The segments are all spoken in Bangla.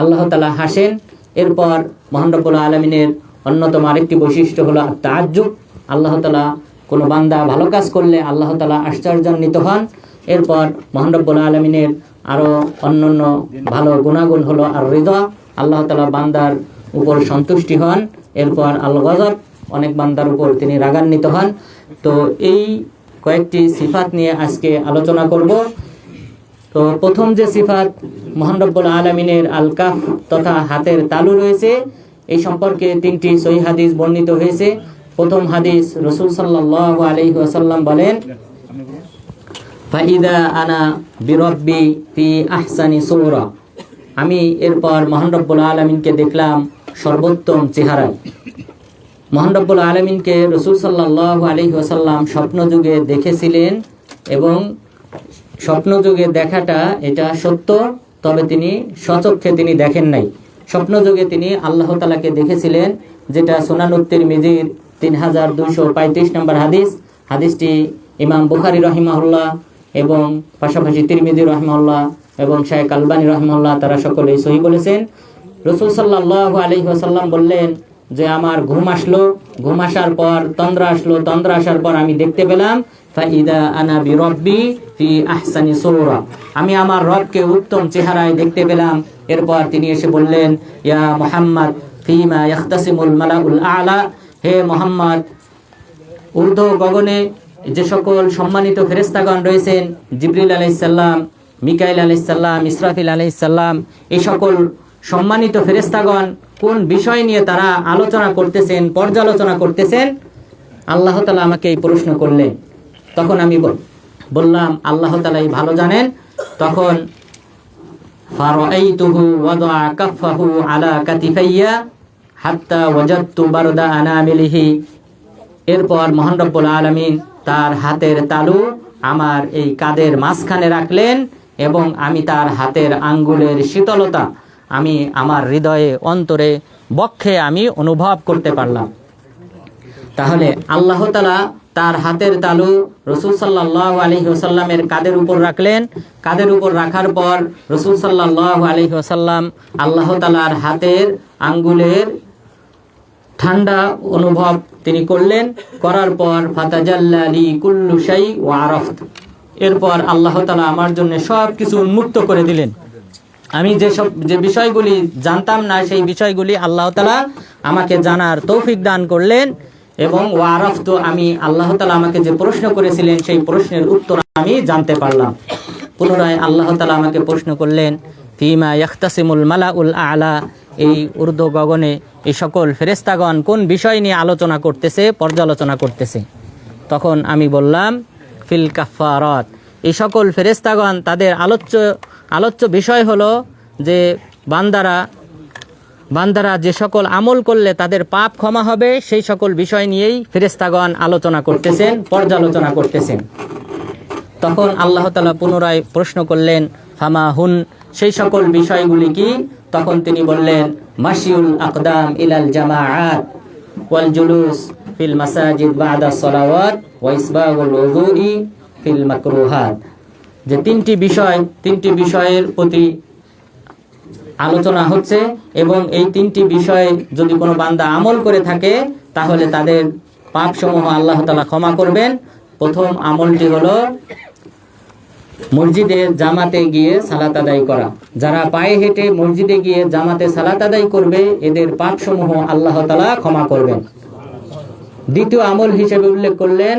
আল্লাহ তাআলা হাসেন। এরপর মহান রব্বুল আলামিনের অন্যতম আরেকটি বৈশিষ্ট্য হলো তাআজ্জুব। আল্লাহ তাআলা কোনো বান্দা ভালো কাজ করলে আল্লাহ তাআলা আশ্চর্যান্বিত হন। এরপর মহান রব্বুল আলামিনের আরও অন্যান্য ভালো গুণাগুণ হলো আর রিদা, আল্লাহ তাআলা বান্দার উপর সন্তুষ্টি হন। এরপর আল গজব, অনেক বান্দার উপর তিনি রাগান্বিত হন। তো এই কয়েকটি সিফাত নিয়ে আজকে আলোচনা করব। তো প্রথম যে সিফাত মহান রব্বুল আলামিনের আল কাফ তথা হাতের তালু রয়েছে, এই সম্পর্কে 3টি সহিহ হাদিস বর্ণিত হয়েছে। প্রথম হাদিস, রাসূল সাল্লাল্লাহু আলাইহি ওয়াসাল্লাম বলেন, ফাইদা আনা বিরব্বি ফি আহসানি সূরা, আমি এরপর মহান রব্বুল আলামিনকে দেখলাম সর্বোত্তম চেহারায়। মহান রব্বুল আলামিনকে রাসূল সাল্লাল্লাহু আলাইহি ওয়াসাল্লাম স্বপ্নযুগে দেখেছিলেন এবং স্বপ্নযুগে দেখাটা এটা সত্য, তবে তিনি স্বচক্ষে তিনি দেখেন নাই। স্বপ্নযুগে তিনি আল্লাহ তাআলাকে দেখেছিলেন, যেটা সুনানুত তিরমিজির 3235 নম্বর হাদিস। হাদিসটি ইমাম বুখারী রাহিমাহুল্লাহ এবং পাশাপাশি তিরমিজি রাহিমাহুল্লাহ এবং শাইখ আলবানী রাহিমাহুল্লাহ তারা সকলেই সহিহ বলেছেন। রাসূল সাল্লাল্লাহু আলাইহি ওয়াসাল্লাম বললেন যে আমার ঘুম আসলো, ঘুম আসার পর তন্দ্রা আসলো, তন্দ্রা আসার পর আমি দেখতে পেলাম ফাইদা আনা বিরব্বি ফি আহসানি সূরা, আমি আমার রবকে উত্তম চেহারায় দেখতে পেলাম। এরপর তিনি এসে বললেন, ইয়া মুহাম্মদ ফিমা ইয়াখতাসিমুল মালাউল আ'লা, হে মুহাম্মদ, ঊর্ধ্ব গগনে যে সকল সম্মানিত ফেরেশতাগণ রয়েছেন, জিবরিল আলাইহিস সালাম, মিকাইল আলাইহিস সালাম, ইসরাফিল আলাইহিস সালাম, এই সকল সম্মানিত ফেরেশতাগণ কোন বিষয় নিয়ে তারা আলোচনা করতেছেন, পর্যালোচনা করতেছেন, আল্লাহ তাআলা আমাকে এই প্রশ্ন করলেন। তখন আমি বললাম আল্লাহ তাআলাই ভালো জানেন। তখন ফারাআইতুহু ওয়াদা কাফাহু আলা কাতিফাইয়া হাত্তা ওয়াজাদতু বারদা আনামিলিহি, এরপর মহান রব্বুল আলামিন তার হাতের তালু আমার এই কাঁধের মাঝখানে রাখলেন এবং আমি তার হাতের আঙ্গুলের শীতলতা আমি আমার হৃদয়ে, অন্তরে, বক্ষে আমি অনুভব করতে পারলাম। তাহলে আল্লাহ তাআলা তার হাতের তালু রাসূল সাল্লাল্লাহু আলাইহি ওয়াসাল্লামের কাঁধের উপর রাখলেন। কাঁধের উপর রাখার পর রাসূল সাল্লাল্লাহু আলাইহি ওয়াসাল্লাম আল্লাহ তাআলার হাতের আঙ্গুলের ঠান্ডা অনুভব তিনি করলেন। করার পর ফাতাজাল্লা লি কুল্লু শাই ওয়া আরাফত, এরপর আল্লাহ তাআলা আমার জন্য সব কিছু উন্মুক্ত করে দিলেন। আমি যে বিষয়গুলি জানতাম না সেই বিষয়গুলি আল্লাহ তাআলা আমাকে জানার তৌফিক দান করলেন এবং ওয়া আরাফত, আমি আল্লাহ তাআলা আমাকে যে প্রশ্ন করেছিলেন সেই প্রশ্নের উত্তর আমি জানতে পারলাম। পুনরায় আল্লাহ তাআলা আমাকে প্রশ্ন করলেন, ফিমা ইয়াখতাসিমুল মালাউল আ'লা, এই ঊর্ধ্ব গগনে এই সকল ফেরেশতাগণ কোন বিষয় নিয়ে আলোচনা করতেছে, পর্যালোচনা করতেছে। তখন আমি বললাম ফিল কাফারাত, এই সকল ফেরেশতাগণ তাদের আলোচ্য বিষয় হলো যে বান্দারা যে সকল আমল করলে তাদের পাপ ক্ষমা হবে, সেই সকল বিষয় নিয়েই ফেরেশতাগণ আলোচনা করতেছেন, পর্যালোচনা করতেছেন। তখন আল্লাহ তাআলা পুনরায় প্রশ্ন করলেন, ফামা হুন, সেই সকল বিষয়গুলি কি? তখন তিনি বললেন, মাশিউল আকদাম ইলাল জামাআত ওয়াল জুলুস ফিল মাসাজিদ বা'দা সালাওয়াত ওয়া ইসবাগুল ওযুই ফিল মাকরুহাত, যে তিনটি বিষয়ের প্রতি আলোচনা হচ্ছে এবং এই 3টি বিষয়ে যদি কোনো বান্দা আমল করে থাকে তাহলে তাদের পাপসমূহ আল্লাহ তাআলা ক্ষমা করবেন। প্রথম আমলটি হলো মসজিদে জামাতে গিয়ে সালাত আদায় করা। যারা পায়ে হেঁটে মসজিদে গিয়ে জামাতে সালাত আদায় করবে এদের পাপসমূহ আল্লাহ তাআলা ক্ষমা করবেন। দ্বিতীয় আমল হিসেবে উল্লেখ করলেন,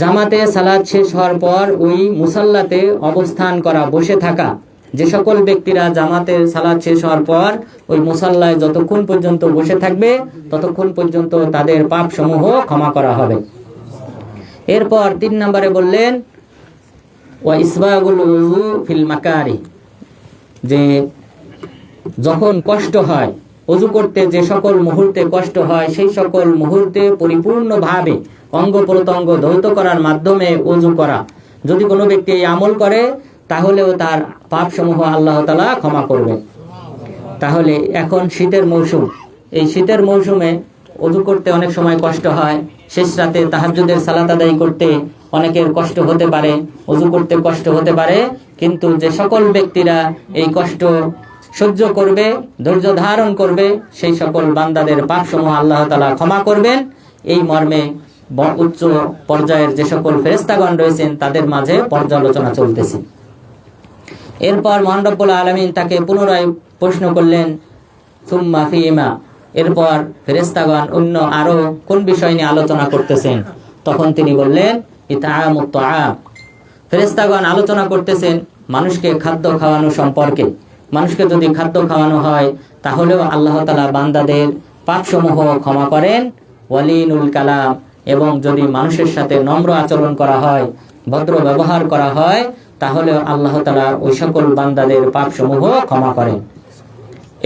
জামাতে সালাত শেষ হওয়ার পর ওই মুসাল্লাতে অবস্থান করা, বসে থাকা। যে সকল ব্যক্তিরা জামাতের সালাত শেষ হওয়ার পর ওই মুসাল্লায় যতক্ষণ পর্যন্ত বসে থাকবে ততক্ষণ পর্যন্ত তাদের পাপসমূহ ক্ষমা করা হবে। এরপর 3 নম্বরে বললেন, ওয়া ইসবাগুল ওযু ফিল মাকারি, যে যখন কষ্ট হয় ওযু করতে, যে সকল মুহূর্তে কষ্ট হয় সেই সকল মুহূর্তে পরিপূর্ণভাবে অঙ্গ প্রত্যঙ্গ ধৌত করার মাধ্যমে ওযু করা। যদি কোনো ব্যক্তি এই আমল করে তাহলেও তার পাপসমূহ আল্লাহ তাআলা ক্ষমা করবেন। তাহলে এখন শীতের মৌসুম, এই শীতের মৌসুমে ওযু করতে অনেক সময় কষ্ট হয়, শেষ রাতে তাহাজ্জুদের সালাত আদায় করতে অনেকের কষ্ট হতে পারে, ওযু করতে কষ্ট হতে পারে, কিন্তু যে সকল ব্যক্তিরা এই কষ্ট সহ্য করবে, ধৈর্য ধারণ করবে, সেই সকল বান্দাদের পাপসমূহ আল্লাহ তাআলা ক্ষমা করবেন। এই মর্মে উচ্চ পর্যায়ের যে সকল ফেরেশতাগণ রয়েছেন তাদের মাঝে পর্যালোচনা চলতেছে। এরপর মহান রব্বুল আলামিন তাকে পুনরায় প্রশ্ন করলেন, সুম্মা ফিমা, এরপর ফেরেশতাগণ অন্য আরো কোন বিষয় নিয়ে আলোচনা করতেছেন? তখন তিনি বললেন, ইতআমুত তাআম। ফেরেশতাগণ আলোচনা করতেছেন মানুষকে খাদ্য খাওয়ানো সম্পর্কে। মানুষকে যদি খাদ্য খাওয়ানো হয় তাহলেও আল্লাহ তাআলা বান্দাদের পাপসমূহ ক্ষমা করেন। ওয়ালিনুল কালাম, এবং যদি মানুষের সাথে নম্র আচরণ করা হয়, ভদ্র ব্যবহার করা হয়, তাহলেও আল্লাহ তাআলা ওই সকল বান্দাদের পাপসমূহ ক্ষমা করেন।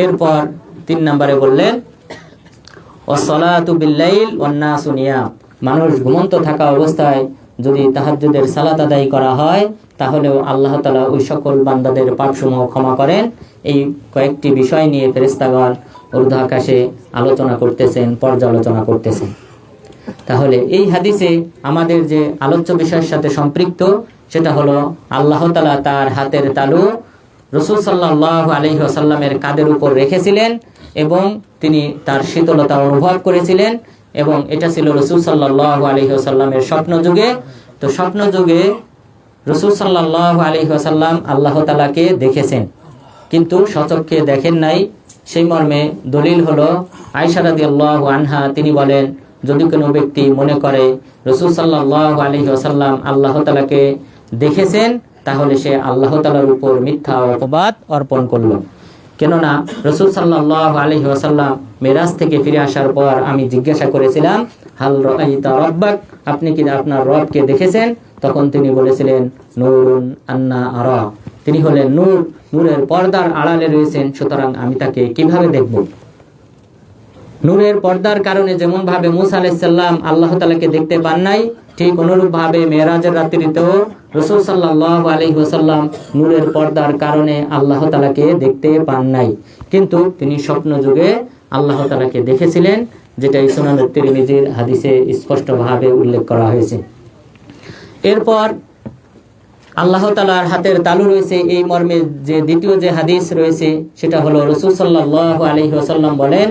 এরপর 3 নম্বরে বললেন, ওয়াসসালাতু বিল্লাইল ওয়ান নাসু নিয়াম। মানুষ ঘুমন্ত থাকা অবস্থায় যদি তাহাজ্জুদের সালাত আদায় করা হয় তাহলেও আল্লাহ তাআলা ওই সকল বান্দাদের পাপসমূহ ক্ষমা করেন। এই কয়েকটি বিষয় নিয়ে ফেরেশতাগণ ঊর্ধ্ব আকাশে আলোচনা করতেছেন, পর্যালোচনা করতেছেন। তাহলে এই হাদিসে আমাদের যে আলোচ্য বিষয়ের সাথে সম্পৃক্ত সেটা হলো আল্লাহ তাআলা তার হাতের তালু রাসূল সাল্লাল্লাহু আলাইহি ওয়াসাল্লামের কাঁধের উপর রেখেছিলেন এবং তিনি তার শীতলতা অনুভব করেছিলেন, এবং এটা ছিল রাসূল সাল্লাল্লাহু আলাইহি ওয়াসাল্লামের স্বপ্ন যুগে। তো স্বপ্ন যুগে রাসূল সাল্লাল্লাহু আলাইহি ওয়াসাল্লাম আল্লাহ তাআলাকে দেখেছেন, কিন্তু স্বচক্ষে দেখেন নাই। সেই মর্মে দলিল হলো আয়েশা রাদিয়াল্লাহু আনহা, তিনি বলেন, যদি কোনো ব্যক্তি মনে করে রাসূল সাল্লাল্লাহু আলাইহি ওয়াসাল্লাম আল্লাহ তাআলাকে দেখেছেন তাহলে সে আল্লাহ তাআলার উপর মিথ্যা অপবাদ অর্পণ করলো। কেননা রাসূল সাল্লাল্লাহু আলাইহি ওয়াসাল্লাম মেরাজ থেকে ফিরে আসার পর আমি জিজ্ঞাসা করেছিলাম, হাল রাআইতা রাব্বাক, আপনি কি আপনার রবকে দেখেছেন? তখন তিনি বলেছিলেন, নূরুন আন্না আরা, তিনি হলেন নূর, নূরের পর্দার আড়ালে রয়েছেন, সুতরাং আমি তাকে কিভাবে দেখব? নূরের পর্দার কারণে যেমন ভাবে মুসা আলাইহিস সালাম আল্লাহ তাআলাকে দেখতে পান নাই, ঠিক অনুরূপ ভাবে মেরাজের রাত্রিতেও রাসূল সাল্লাল্লাহু আলাইহি ওয়াসাল্লাম নূরের পর্দার কারণে আল্লাহ তাআলাকে দেখতে পান নাই, কিন্তু তিনি স্বপ্ন যুগে আল্লাহ তাআলাকে দেখেছিলেন, যেটা সুনান তিরমিজির হাদিসে স্পষ্টভাবে উল্লেখ করা হয়েছে। এরপর আল্লাহ তাআলার হাতের তালু রয়েছে এই মর্মে যে দ্বিতীয় যে হাদিস রয়েছে সেটা হলো রাসূল সাল্লাল্লাহু আলাইহি ওয়াসাল্লাম বলেন,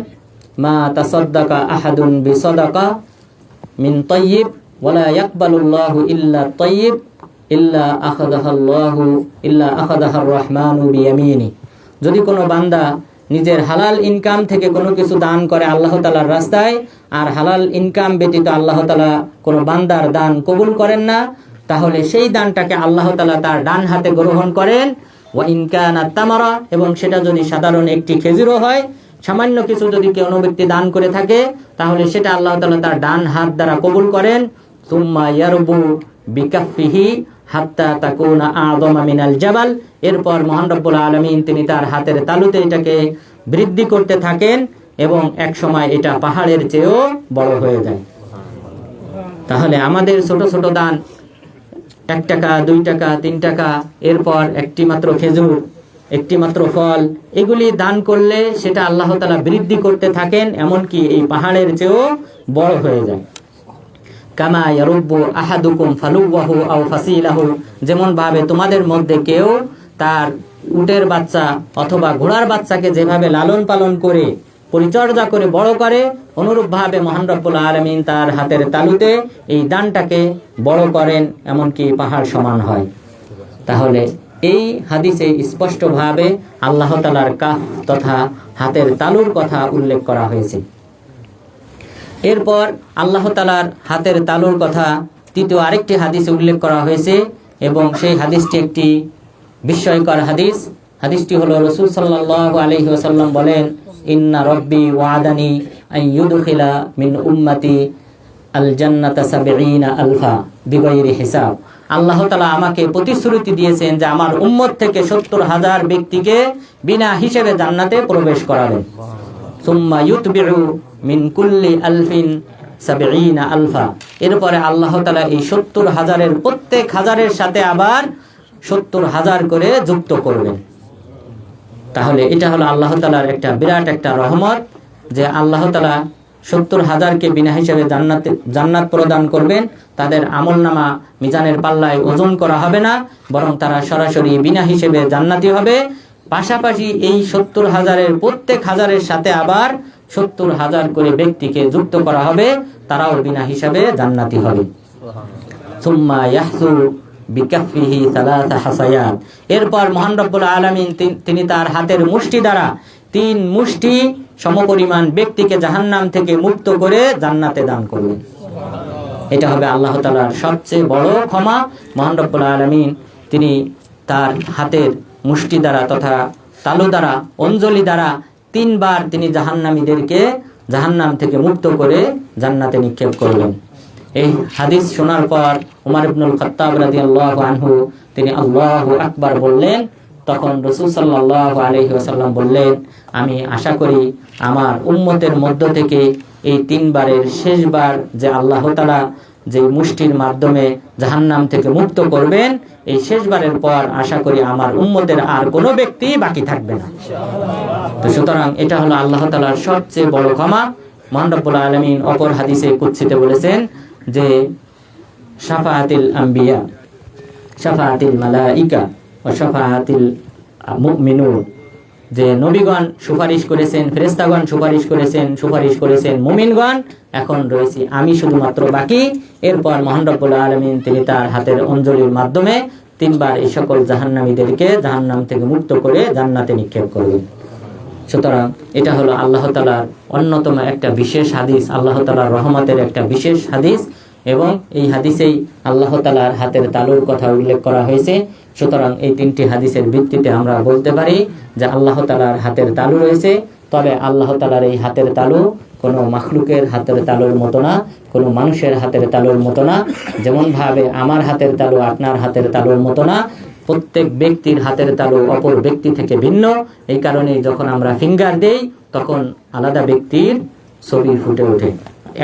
মা তাসাদ্দাকা আহাদুন বিসাদাকা মিন তাইয়্যিব ওয়ালা ইয়াকবালুল্লাহু ইল্লা তাইয়্যিব ইল্লা আখাযাহার রাহমানু বিয়ামিনি। যদি কোনো বান্দা নিজের হালাল ইনকাম থেকে কোনো কিছু দান করে আল্লাহ তাআলার রাস্তায়, আর হালাল ইনকাম ব্যতীত আল্লাহ তাআলা কোনো বান্দার দান কবুল করেন না, তাহলে সেই দানটাকে আল্লাহ তাআলা তার ডান হাতে গ্রহণ করেন। ওয়া ইন কানা তামারা, এবং সেটা যদি সাধারণ একটি খেজুরও হয়, সামান্য কিছু যদি কোনো ব্যক্তি দান করে থাকে তাহলে সেটা আল্লাহ তাআলা তার ডান হাত দ্বারা কবুল করেন। সুম্মা ইয়ারবু বিকাফিহি হাত্তা তাকুনা আযমা মিনাল জাবাল, এরপর মহান রব্বুল আলামিন তিনি তার হাতের তালুতে এটাকে বৃদ্ধি করতে থাকেন এবং এক সময় এটা পাহাড়ের চেয়েও বড় হয়ে যায়। তাহলে আমাদের ছোট ছোট দান, 1 টাকা, 2 টাকা, 3 টাকা, এরপর একটি মাত্র খেজুর, একটি মাত্র ফল, এগুলি দান করলে সেটা আল্লাহ তাআলা বৃদ্ধি করতে থাকেন, এমনকি এই পাহাড়ের চেয়েও বড় হয়ে যায়। কামা ইয়ারুব্বু আহাদুকুম ফালুওয়াহু আও ফাসিলাহু, যেমন ভাবে তোমাদের মধ্যে কেউ তার উটের বাচ্চা অথবা ঘোড়ার বাচ্চাকে যেভাবে লালন পালন করে পরিচর্যা করে বড় করে, অনুরূপ ভাবে মহান রব্বুল আলামিন তার হাতের তালুতে এই দানটাকে বড় করেন, এমনকি পাহাড় সমান হয়। তাহলে এই হাদিসে স্পষ্টভাবে আল্লাহ তাআলার কাফ তথা হাতের তালুর কথা উল্লেখ করা হয়েছে। এরপর আল্লাহ তাআলার হাতের তালুর কথা তৃতীয় আরেকটি হাদিসে উল্লেখ করা হয়েছে, এবং সেই হাদিসটি একটি বিস্ময়কর হাদিস। হাদিসটি হলো রাসূল সাল্লাল্লাহু আলাইহি ওয়াসাল্লাম বলেন, ইন্না রাব্বি ওয়াদানি আন ইউদখিলা মিন উম্মতি আল জান্নাতা ৭০ আলফা বিগাইরি হিসাব। আল্লাহ তাআলা আমাকে প্রতিশ্রুতি দিয়েছেন যে আমার উম্মত থেকে ৭০,০০০ ব্যক্তিকে বিনা হিসেবে জান্নাতে প্রবেশ করাবেন। সুম্মা ইউতবিউ মিন কুল্লি আলফিন ৭০ আলফা, এরপরে আল্লাহ তাআলা এই ৭০,০০০-এর প্রত্যেক হাজারের সাথে আবার ৭০,০০০ করে যুক্ত করবেন। তাহলে এটা হলো আল্লাহ তাআলার একটা বিরাট একটা রহমত, যে আল্লাহ তাআলা ৭০,০০০কে বিনা হিসেবে জান্নাত প্রদান করবেন। তাদের আমলনামা মিজানের পাল্লায় ওজন করা হবে না, বরং তারা সরাসরি বিনা হিসেবে জান্নাতি হবে। পাশাপাশি এই 70,000-এর প্রত্যেক হাজারের সাথে আবার 70,000 করে ব্যক্তিকে যুক্ত করা হবে, তারাও বিনা হিসাবে জান্নাতি হবে। সুম্মা ইয়াহসু বিকাফিহি সালাসা হাসায়াত, এরপর মহান রব্বুল আলামিন তিনি তার হাতের মুষ্টি দ্বারা 3 মুষ্টি সমপরিমাণ ব্যক্তিকে জাহান্নাম থেকে মুক্ত করে জান্নাতে দান করবেন। এটা হবে আল্লাহ তাআলার সবচেয়ে বড় ক্ষমা। মহান রব্বুল আলামিন তিনি তার হাতের মুষ্টি দ্বারা তথা তালু দ্বারা, অঞ্জলি দ্বারা 3 বার তিনি জাহান্নামীদেরকে জাহান্নাম থেকে মুক্ত করে জান্নাতে নিক্ষেপ করবেন। এই হাদিস শোনার পর উমর ইবনুল খাত্তাব রাদিয়াল্লাহু আনহু তিনি আল্লাহু আকবার বললেন। তখন রাসূল সাল্লাল্লাহু আলাইহি ওয়াসাল্লাম বললেন, আমি আশা করি আমার উম্মতের মধ্য থেকে এই 3 বারের শেষবার যে আল্লাহ তাআলা যে মুষ্টির মাধ্যমে জাহান্নাম থেকে মুক্ত করবেন, এই শেষবারের পর আশা করি আমার উম্মতের আর কোনো ব্যক্তি বাকি থাকবে না। তো সুতরাং এটা হলো আল্লাহ তাআলার সবচেয়ে বড় ক্ষমা। মহান রব্বুল আলামিন অপর হাদিসে কুদসিতে বলেছেন যে শাফাআতুল আম্বিয়া, শাফাআতুল মালাইকা ওয়া শাফাআতুল মুমিনুন, যে নবীগণ সুপারিশ করেছেন, ফেরেশতাগণ সুপারিশ করেছেন মুমিনগণ, এখন রয়েছি আমি শুধুমাত্র বাকি। এরপর মহান রব্বুল আলামিন তিনি তার হাতের অঞ্জলির মাধ্যমে 3 বার এই সকল জাহান্নামীদেরকে জাহান্নাম থেকে মুক্ত করে জান্নাতে নিক্ষেপ করবেন। সুতরাং এটা হলো আল্লাহ তাআলার অন্যতম একটা বিশেষ হাদিস, আল্লাহ তাআলার রহমতের একটা বিশেষ হাদিস, এবং এই হাদিসেই আল্লাহ তাআলার হাতের তালুর কথা উল্লেখ করা হয়েছে। সুতরাং এই 3টি হাদিসের ভিত্তিতে আমরা বলতে পারি যে আল্লাহ তাআলার হাতের তালু রয়েছে। তবে আল্লাহ তাআলার এই হাতের তালু কোনো মাখলুকের হাতের তালুর মতো না, কোনো মানুষের হাতের তালুর মতো না। যেমনভাবে আমার হাতের তালু আপনার হাতের তালুর মতো না, প্রত্যেক ব্যক্তির হাতের তালু অপর ব্যক্তি থেকে ভিন্ন। এই কারণে যখন আমরা ফিঙ্গার দেই তখন আলাদা ব্যক্তির ছবি ফুটে ওঠে।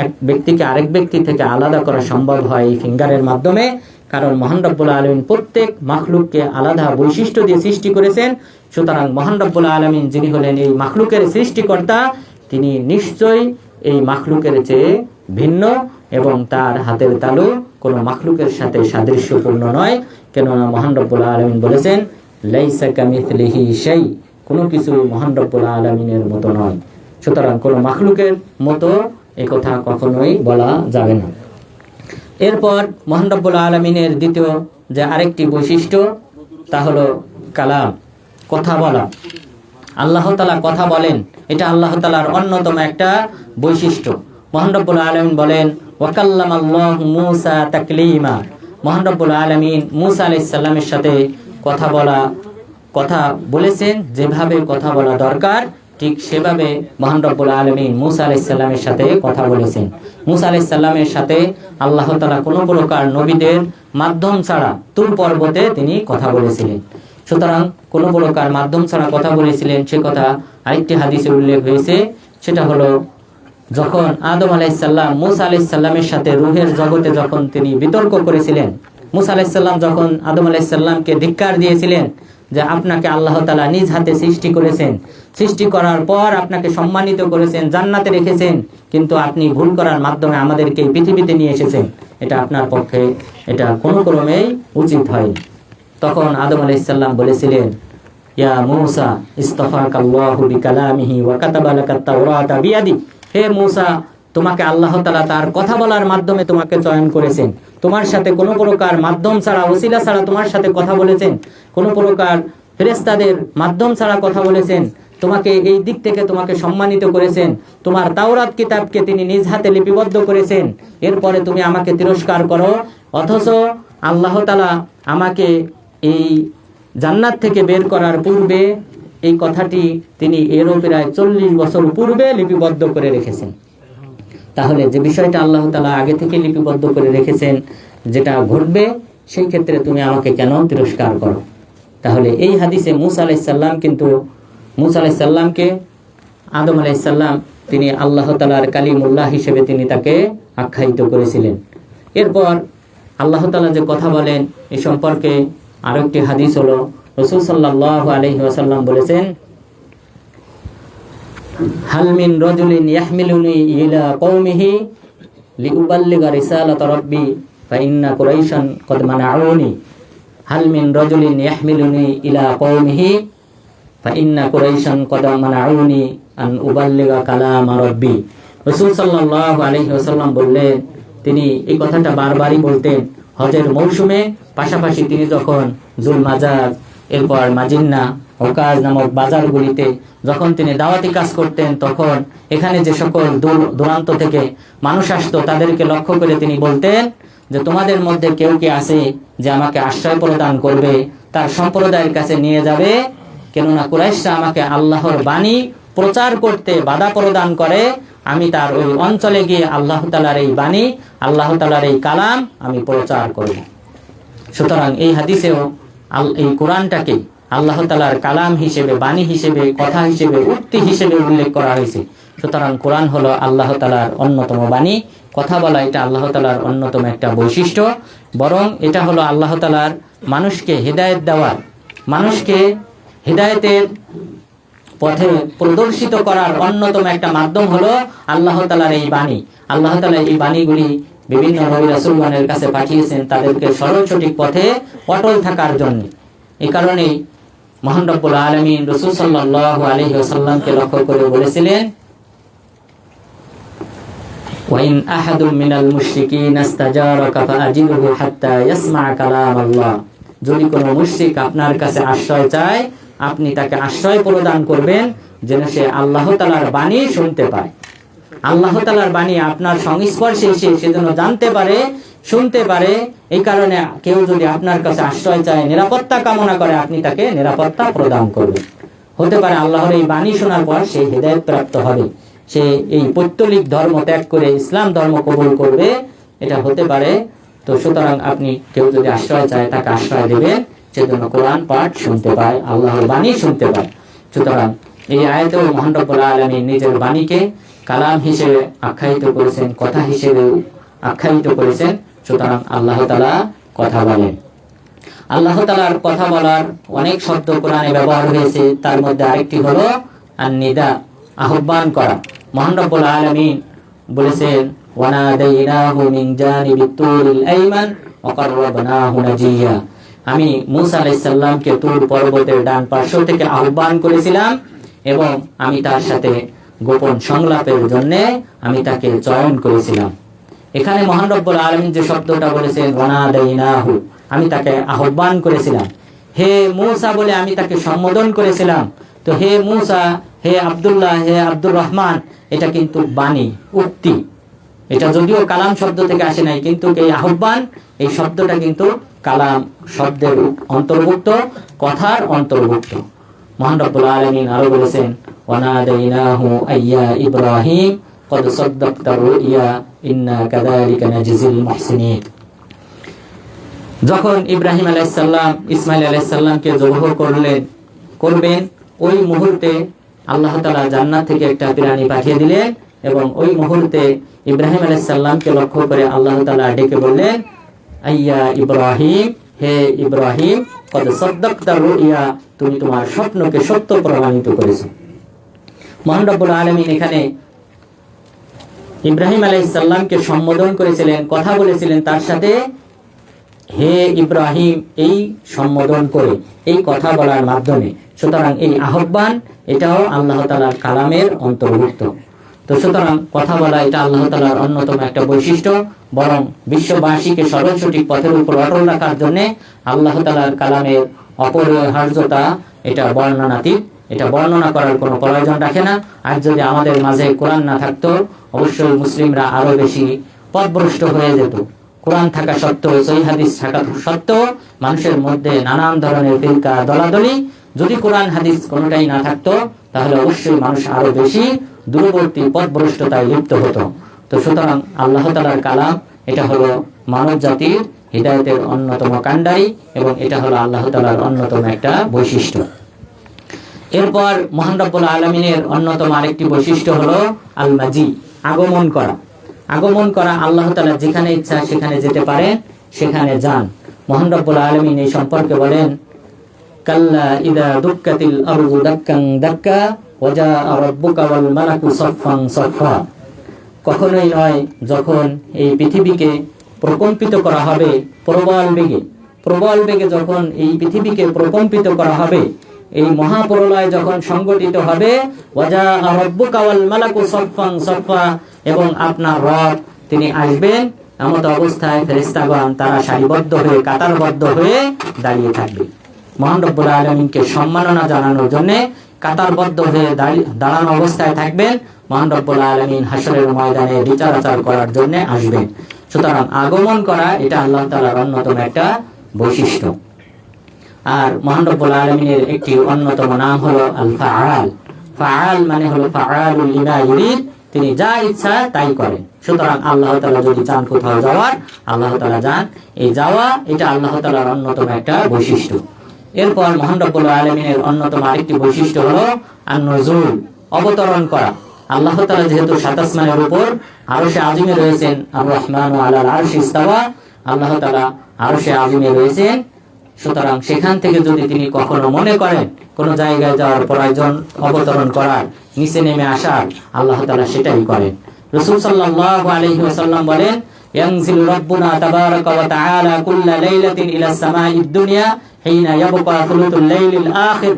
এক ব্যক্তিকে আরেক ব্যক্তি থেকে আলাদা করা সম্ভব হয় এই ফিঙ্গারের মাধ্যমে, কারণ মহান রব্বুল আলামিন প্রত্যেক মাখলুককে আলাদা বৈশিষ্ট্য দিয়ে সৃষ্টি করেছেন। সুতরাং মহান রব্বুল আলামিন যিনি হলেন এই মাখলুকের সৃষ্টিকর্তা, তিনি নিশ্চয়ই এই মাখলুকের চেয়ে ভিন্ন, এবং তার হাতের তালু কোনো মাখলুকের সাথে সাদৃশ্যপূর্ণ নয়। কেননা মহান রব্বুল আলামিন বলেছেন লাইসা কামিথলিহি শাই, কোনো কিছু মহান রব্বুল আলামিনের মতো নয়। সুতরাং কোনো মাখলুকের মতো এই কথা কখনোই বলা যাবে না। এরপর মহান রব্বুল আলামিনের দ্বিতীয় যে আরেকটি বৈশিষ্ট্য তা হলো কালাম, কথা বলা। আল্লাহ তাআলা কথা বলেন, এটা আল্লাহ তাআলার অন্যতম একটা বৈশিষ্ট্য। মহান রব্বুল আলামিন বলেন ওয়া কাল্লামাল্লাহু মূসা তাকলিমা, মহান রব্বুল আলামিন মূসা আলাইহিস সালামের সাথে কথা বলেছেন, যেভাবে কথা বলা দরকার ঠিক সেভাবে মহান রব্বুল আলামিন মূসা আলাইহিস সালামের সাথে কথা বলেছেন। মূসা আলাইহিস সালামের সাথে আল্লাহ তাআলা কোনো প্রকার নবীদের মাধ্যম ছাড়া তুর পর্বতে তিনি কথা বলেছিলেন। সুতরাং কোনো প্রকার মাধ্যম ছাড়া কথা বলেছিলেন, সে কথা আরেকটি হাদিসে উল্লেখ হয়েছে। সেটা হলো যখন আদম আলাইহিস সালাম মূসা আলাইহিস সালামের সাথে রূহের জগতে যখন তিনি বিতর্ক করেছিলেন, মূসা আলাইহিস সালাম যখন আদম আলাইহিস সালামকে ধিক্কার দিয়েছিলেন যে আপনাকে আল্লাহ তাআলা নিজ হাতে সৃষ্টি করেছেন, সৃষ্টি করার পর আপনাকে সম্মানিত করেছেন, জান্নাতে রেখেছেন, কিন্তু আপনি ভুল করার মাধ্যমে আমাদেরকে এই পৃথিবীতে নিয়ে এসেছেন, এটা আপনার পক্ষে এটা কোনো ক্রমেই উচিত হয়। তখন আদম আলাইহিস সালাম বলেছিলেন ইয়া মূসা ইসতাফাকাল্লাহু বিকালামিহি ওয়া কাতাবা লাকাত তাওরাতা বিয়াদি, হে মূসা তোমাকে আল্লাহ তাআলা তার কথা বলার মাধ্যমে তোমাকে চয়ন করেছেন, তোমার সাথে কোনো প্রকার মাধ্যম ছাড়া ওসিলা ছাড়া তোমার সাথে কথা বলেছেন, কোনো প্রকার ফেরেশতাদের মাধ্যম ছাড়া কথা বলেছেন, তোমাকে এই দিক থেকে তোমাকে সম্মানিত করেছেন, তোমার তাওরাত কিতাবকে তিনি নিজ হাতে লিপিবদ্ধ করেছেন। এরপরে তুমি আমাকে তিরস্কার করো, অথচ আল্লাহ তাআলা আমাকে এই জান্নাত থেকে বের করার পূর্বে এই কথাটি তিনি এরও প্রায় 40 বছর পূর্বে লিপিবদ্ধ করে রেখেছেন। তাহলে যে বিষয়টা আল্লাহ তাআলা আগে থেকে লিপিবদ্ধ করে রেখেছেন, যেটা ঘটবে, সেই ক্ষেত্রে তুমি আমাকে কেন তিরস্কার করো? তাহলে এই হাদিসে মূসা আলাইহিস সালাম কিন্তু মূসা আলাইহিস সালামকে আদম আলাইহিস সালাম তিনি আল্লাহ তাআলার কালিমুল্লাহ হিসেবে তিনি তাকে আখ্যায়িত করেছিলেন। এরপর আল্লাহ তাআলা যে কথা বলেন এই সম্পর্কে আরেকটি হাদিস হলো রাসূল সাল্লাল্লাহু আলাইহি ওয়াসাল্লাম বলেছেন হাল মিন রাজুলিন ইয়াহমিলুনি ইলা কওমিহি লিউবাল্লিগা রিসালাত রাব্বি ফা ইন্না কুরাইশান কদ মানাউনি, হাল মিন রাজুলিন ইয়াহমিলুনি ইলা কওমিহি ফাইন্না কুরাইশান কদ মানাউনি আন উবাল্লিগা কালাম রাব্বি। রাসূল সাল্লাল্লাহু আলাইহি ওয়াসাল্লাম বললেন, তিনি এই কথাটা বারবারই বলতেন হজের মৌসুমে, পাশাপাশি তিনি যখন জুল মাজার, এরপর মাজিন্না, ওকাজ নামক বাজারগুলিতে যখন তিনি দাওয়াতি কাজ করতেন, তখন এখানে যে সকল দূর দূরান্ত থেকে মানুষ আসতো তাদেরকে লক্ষ্য করে তিনি বলতেন যে তোমাদের মধ্যে কেউ কি আছে যে আমাকে আশ্রয় প্রদান করবে, তার সম্প্রদায়ের কাছে নিয়ে যাবে, কেননা কুরাইশরা আমাকে আল্লাহর বাণী প্রচার করতে বাধা প্রদান করে, আমি তার ওই অঞ্চলে গিয়ে আল্লাহ তাআলার এই বাণী, আল্লাহ তাআলার এই কালাম আমি প্রচার করব। সুতরাং এই হাদিসেও এই কোরআনটাকে আল্লাহ তাআলার কালাম হিসেবে, বাণী হিসেবে, কথা হিসেবে, উক্তি হিসেবে উল্লেখ করা হয়েছে। সুতরাং কোরআন হলো আল্লাহ তাআলার অন্যতম বাণী। কথা বলা এটা আল্লাহ তাআলার অন্যতম একটা বৈশিষ্ট্য, বরং এটা হলো আল্লাহ তাআলার মানুষকে হেদায়েত দেওয়ার, মানুষকে হেদায়েতের পথে প্রদর্শিত করার অন্যতম একটা মাধ্যম হলো আল্লাহ তাআলার এই বাণী। আল্লাহ তাআলা এই বাণীগুলি বিভিন্ন নবী রাসূলগণের কাছে পাঠিয়েছেন তাদেরকে সরল সঠিক পথে অটল থাকার জন্য। এই কারণেই মহান রব্বুল আলামিন রাসূল সাল্লাল্লাহু আলাইহি ওয়াসাল্লামকে লক্ষ্য করে বলেছিলেন, ওয়াইন আহাদুম মিনাল মুশরিকিনা ইস্তাজারাকা ফাআজিরহু হাত্তা ইয়াসমা'a কালাম আল্লাহ। যদি কোনো মুশরিক আপনার কাছে আশ্রয় চায়, আপনি তাকে আশ্রয় প্রদান করবেন যেন সে আল্লাহ তাআলার বাণী শুনতে পায়। আল্লাহ তাআলার বাণী আপনার সংস্পর্শে এসে সে যেন জানতে পারে, শুনতে পারে। এই কারণে কেউ যদি আপনার কাছে আশ্রয় চায়, নিরাপত্তা কামনা করে, আপনি তাকে নিরাপত্তা প্রদান করবেন। হতে পারে আল্লাহর এই বাণী শোনার পর সে হেদায়েত প্রাপ্ত হবে, সে এই পৌত্তলিক ধর্ম ত্যাগ করে ইসলাম ধর্ম কবুল করবে, এটা হতে পারে। তো সুতরাং আপনি কেউ যদি আশ্রয় চায় তাকে আশ্রয় দেবেন, সেজন্য কোরআন পাঠ শুনতে পায়, আল্লাহর বাণী শুনতে পায়। সুতরাং এই আয়াতেও মহান রব্বুল আলামিন নিজের বাণীকে কালাম হিসেবে আখ্যায়িত করেছেন, কথা হিসেবে আখ্যায়িত করেছেন। সুতরাং আল্লাহ তাআলা কথা বলেন। আল্লাহ তাআলার কথা বলার অনেক শব্দ কোরআনে ব্যবহার হয়েছে, তার মধ্যে আরেকটি হলো আন-নিদা, আহ্বান করা। মহান রব্বুল আলামিন বলেছেন, ওয়ানাদাইনাহু মিন জানিবিত তুরিল আইমান ওয়া কাররাবনাহু নাজিয়া। আমি মূসা আলাইহিস সালামকে তুর পর্বতের ডান পার্শ্ব থেকে আহ্বান করেছিলাম এবং আমি তার সাথে গোপন সংলাপের জন্য আমি তাকে চয়ন করেছিলাম। এখানে মহান রব্বুল আলামিন যে শব্দটা বলেছেন ওয়ানাদাইনাহু, আমি তাকে আহ্বান করেছিলাম, হে মূসা বলে আমি তাকে সম্বোধন করেছিলাম। তো হে মূসা, হে আব্দুল্লাহ, হে আব্দুর রহমান, এটা কিন্তু বাণী, উক্তি। এটা যদিও কালাম শব্দ থেকে আসে নাই, কিন্তু এই আহ্বান, এই শব্দটা কিন্তু কালাম শব্দের অন্তর্ভুক্ত, কথার অন্তর্ভুক্ত। মহান রব্বুল আলামিন আরো বলেছেন, ওয়ানাদাইনাহু আইয়া ইব্রাহিম কদ সাদ্দাকতা রুইয়া ইন্না কাযালিকা নাজিজিল মুহসিনিন। যখন ইব্রাহিম আলাইহিস সালাম ইসমাঈল আলাইহিস সালামকে জবাহ করবেন, ওই মুহূর্তে আল্লাহ তাআলা জান্নাত থেকে একটা প্রাণী পাঠিয়ে দিলেন এবং ওই মুহূর্তে ইব্রাহিম আলাইহিস সালামকে লক্ষ্য করে আল্লাহ তাআলা ডেকে বললেন, আইয়া ইব্রাহিম, হে ইব্রাহিম, কদ সাদ্দাকতা রুইয়া, তুমি তোমার স্বপ্নকে সত্য প্রমাণিত করেছো। মহান রব্বুল আলামিন এখানে ইব্রাহিম আলাইহিস সালামকে সম্বোধন করেছিলেন, কথা বলেছিলেন তার সাথে হে ইব্রাহিম, এই সম্বোধন করে, এই কথা বলার মাধ্যমে। সুতরাং এই আহ্বান এটাও আল্লাহ তাআলার কালামের অন্তর্ভুক্ত। তো সুতরাং কথা বলা এটা আল্লাহ তাআলার অন্যতম একটা বৈশিষ্ট্য, বরং বিশ্ববাসীকে সরল সঠিক পথের উপর অটল রাখার জন্য আল্লাহ তাআলার কালামের অপরিহার্যতা এটা বর্ণনাতীত, এটা বর্ণনা করার কোনো প্রয়োজন রাখে না। আর যদি আমাদের মাঝে কোরআন না থাকতো, অবশ্যই মুসলিমরা আরো বেশি পথভ্রষ্ট হয়ে যেত। কোরআন থাকা সত্ত্বেও, সহিহ হাদিস থাকা সত্ত্বেও মানুষের মধ্যে নানান ধরনের ফিরকা, দলাদলি, যদি কোরআন হাদিস কোনোটাই না থাকতো তাহলে অবশ্যই মানুষ আরো বেশি দূরবর্তী পথভ্রষ্টতায় লিপ্ত হতো। তো সুতরাং আল্লাহ তাআলার কালাম এটা হলো মানব জাতির হিদায়াতের অন্যতম কাণ্ডারি এবং এটা হলো আল্লাহ তাআলার অন্যতম একটা বৈশিষ্ট্য। এরপর মহান রব্বুল আলামিনের অন্যতম আরেকটি বৈশিষ্ট্য হলো আল মাজি, আগমন করা। আগমন করা, আল্লাহ তাআলা যেখানে ইচ্ছা সেখানে যেতে পারেন, সেখানে যান। মহান রব্বুল আলামিন এই সম্পর্কে বলেন, কাল্লা ইদা দুক্কাতিল আরদু দাক্কান দাক্কা ওয়া জাআ রাব্বুকা ওয়াল মালাকু সাফফান সাফফা। কখনোই নয়, যখন এই পৃথিবীকে প্রকম্পিত করা হবে প্রবল বেগে, প্রবল বেগে যখন এই পৃথিবীকে প্রকম্পিত করা হবে এই মহাপ্রলয় যখন সংগঠিত হবে, ওয়াজা রাব্বুকা ওয়াল মালাকু সাফফান সাফফা, এবং আপনার রব তিনি আসবেন এমত অবস্থায় ফেরেশতাগণ তারা সারিবদ্ধ হয়ে কাতারবদ্ধ হয়ে দাঁড়িয়ে থাকবে। মহান রব্বুল আলামিনকে সম্মাননা জানানোর জন্য কাতারবদ্ধ হয়ে দাঁড়ানো অবস্থায় থাকবেন। মহান রব্বুল আলামিন হাসরের ময়দানে বিচার আচার করার জন্য আসবেন। সুতরাং আগমন করা এটা আল্লাহ তাআলার অন্যতম একটা বৈশিষ্ট্য। আর মহান রব্বুল আলামিনের একটি অন্যতম নাম হলো আল ফাআল। ফাআল মানে হলো ফাআলুল লিমা ইউরিদ, তিনি যা ইচ্ছা তাই করেন। সুতরাং আল্লাহ তাআলা যদি চান কোথাও যাওয়ার, আল্লাহ তাআলা যান। এই যাওয়া এটা আল্লাহ তাআলার অন্যতম একটা বৈশিষ্ট্য। এরপর মহান রব্বুল আলামিনের অন্যতম আরেকটি বৈশিষ্ট্য হলো আন-নুজুল, অবতরণ করা। আল্লাহ তাআলা যেহেতু সাত আসমানের উপর আরশে আজিমে রয়েছেন, আর রহমানু আলাল আরশি ইস্তাওয়া, আল্লাহ তাআলা আরশে আজিমে রয়েছেন। সুতরাং সেখান থেকে যদি তিনি কখনো মনে করেন কোন জায়গায় যাওয়ার প্রয়োজন, অবতরণ করার, নিচে নেমে আসার, আল্লাহ তাআলা সেটাই করেন। রাসূল সাল্লাল্লাহু আলাইহি ওয়াসাল্লাম বলেন, ইয়ানজিলু রাব্বুনা তাবারাকা ওয়া তাআলা কুল্লা লাইলাতিন ইলাস সামাঈদ দুনিয়া হিনা ইয়াবকা থুলুতুল লাইলিল আখির।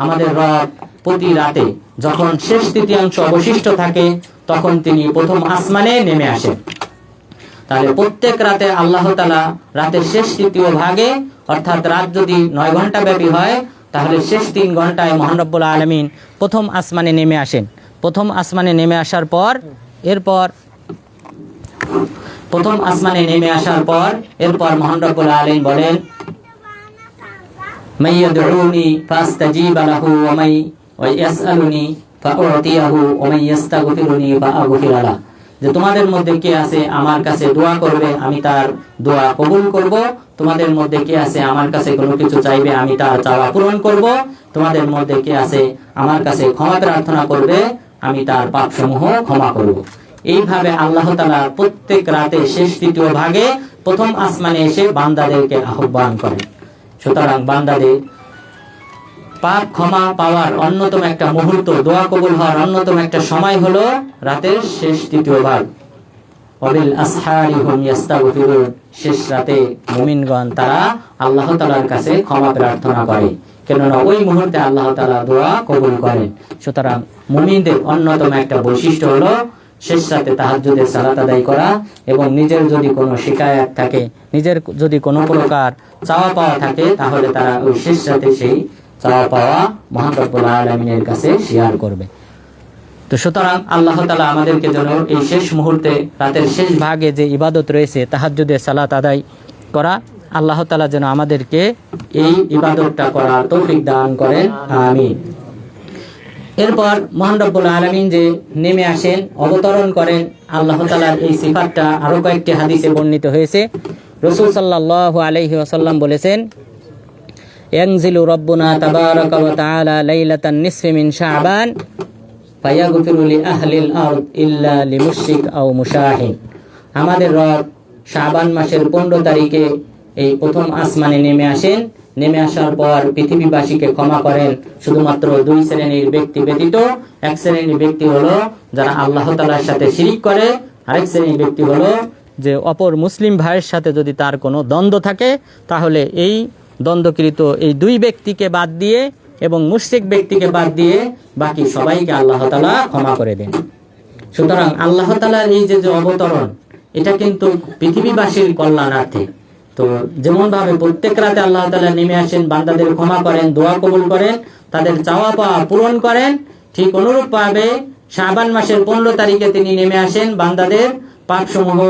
আমাদের রব প্রতি রাতে যখন শেষ তৃতীয়াংশ অবশিষ্ট থাকে তখন তিনি প্রথম আসমানে নেমে আসেন। তাহলে প্রত্যেক রাতে আল্লাহ তাআলা রাতের শেষ তৃতীয় ভাগে, অর্থাৎ রাত যদি 9 ঘন্টা ব্যাপী হয় তাহলে শেষ 3 ঘন্টায় মহান রব্বুল আলামিন প্রথম আসমানে নেমে আসেন। প্রথম আসমানে নেমে আসার পর এরপর মহান রব্বুল আলামিন বলেন, মাইয়াদউনি ফাস্তাজিবা লাহু ওয়া মাই ইয়াসআলুনি ফাউতিয়াহু ওয়া মাই ইস্তাগফিরুনি ফাআগফির লাহু। যে তোমাদের মধ্যে কে আছে আমার কাছে দোয়া করবে, আমি তার দোয়া কবুল করব। তোমাদের মধ্যে কে আছে আমার কাছে কোনো কিছু চাইবে, আমি তার চাওয়া পূরণ করব। তোমাদের মধ্যে কে আছে আমার কাছে ক্ষমা প্রার্থনা করবে, আমি তার পাপসমূহ ক্ষমা করব। এইভাবে আল্লাহ তাআলা প্রত্যেক রাতে শেষ তৃতীয় ভাগে প্রথম আসমানে এসে বান্দাদেরকে আহ্বান করেন। সুতরাং বান্দাদের পাপ ক্ষমা পাওয়ার অন্যতম একটা মুহূর্ত, দোয়া কবুল হওয়ার অন্যতম একটা সময় হলো রাতের শেষ তৃতীয় ভাগ। ওয়াবিল আসহারি হুম ইস্তাগফিরুন, শেষ রাতে মুমিনগণ তারা আল্লাহ তাআলার কাছে ক্ষমা প্রার্থনা করে, কেননা ওই মুহূর্তে আল্লাহ তাআলা দোয়া কবুল করেন। সুতরাং মুমিনদের অন্যতম একটা বৈশিষ্ট্য হলো শেষ রাতে তাহাজ্জুদের সালাত আদায় করা, এবং নিজের যদি কোনো শিকায়াত থাকে, নিজের যদি কোনো প্রকার চাওয়া পাওয়া থাকে, তাহলে তারা ওই শেষ রাতে সেই চাওয়া পাওয়া মহান রব্বুল আলামিনের কাছে শেয়ার করবে। তো সুতরাং আল্লাহ তাআলা আমাদেরকে যেন এই শেষ মুহূর্তে রাতের শেষ ভাগে যে ইবাদত রয়েছে তাহাজ্জুদের সালাত আদায় করা, আল্লাহ তাআলা যেন আমাদেরকে এই ইবাদতটা করার তৌফিক দান করেন, আমিন। এরপর মহান রব্বুল আলামিন যে নেমে আসেন, অবতরণ করেন, আল্লাহ তাআলার এই সিফাতটা আরো কয়েকটি হাদিসে বর্ণিত হয়েছে। রাসূল সাল্লাল্লাহু আলাইহি ওয়াসাল্লাম বলেছেন, ইয়ানজিলু রাব্বুনা তাবারাকা ওয়া তাআলা লাইলাতান নিসফি মিন শাবান ফায়াগফিরু লি আহলিল আরদ ইল্লা লিমুশরিক আও মুশাহিন। আমাদের রব শাবান মাসের 15 তারিখে এই প্রথম আসমানে নেমে আসেন। নেমে আসার পর পৃথিবীবাসীকে ক্ষমা করেন, শুধুমাত্র 2 শ্রেণীর ব্যক্তি ব্যতীত। এক শ্রেণীর ব্যক্তি হলো যারা আল্লাহ তাআলার সাথে শিরিক করে, আরেক শ্রেণীর ব্যক্তি হলো যে অপর মুসলিম ভাইয়ের সাথে যদি তার কোনো দ্বন্দ্ব থাকে, তাহলে এই দ্বন্দ্বকৃত এই 2 ব্যক্তিকে বাদ দিয়ে এবং মুশরিক ব্যক্তিকে বাদ দিয়ে বাকি সবাইকে আল্লাহ তাআলা ক্ষমা করে দেন। সুতরাং আল্লাহ তাআলার এই যে অবতরণ, এটা কিন্তু পৃথিবীবাসীর কল্যাণার্থে। তো যেমন ভাবে প্রত্যেক রাতে আল্লাহ তাআলা নেমে আসেন, বান্দাদের ক্ষমা করেন, দোয়া কবুল করেন, তাদের চাওয়া পাওয়া পূরণ করেন, ঠিক অনুরূপ ভাবে শাবান মাসের 15 তারিখে তিনি নেমে আসেন, বান্দাদের পাপসমূহ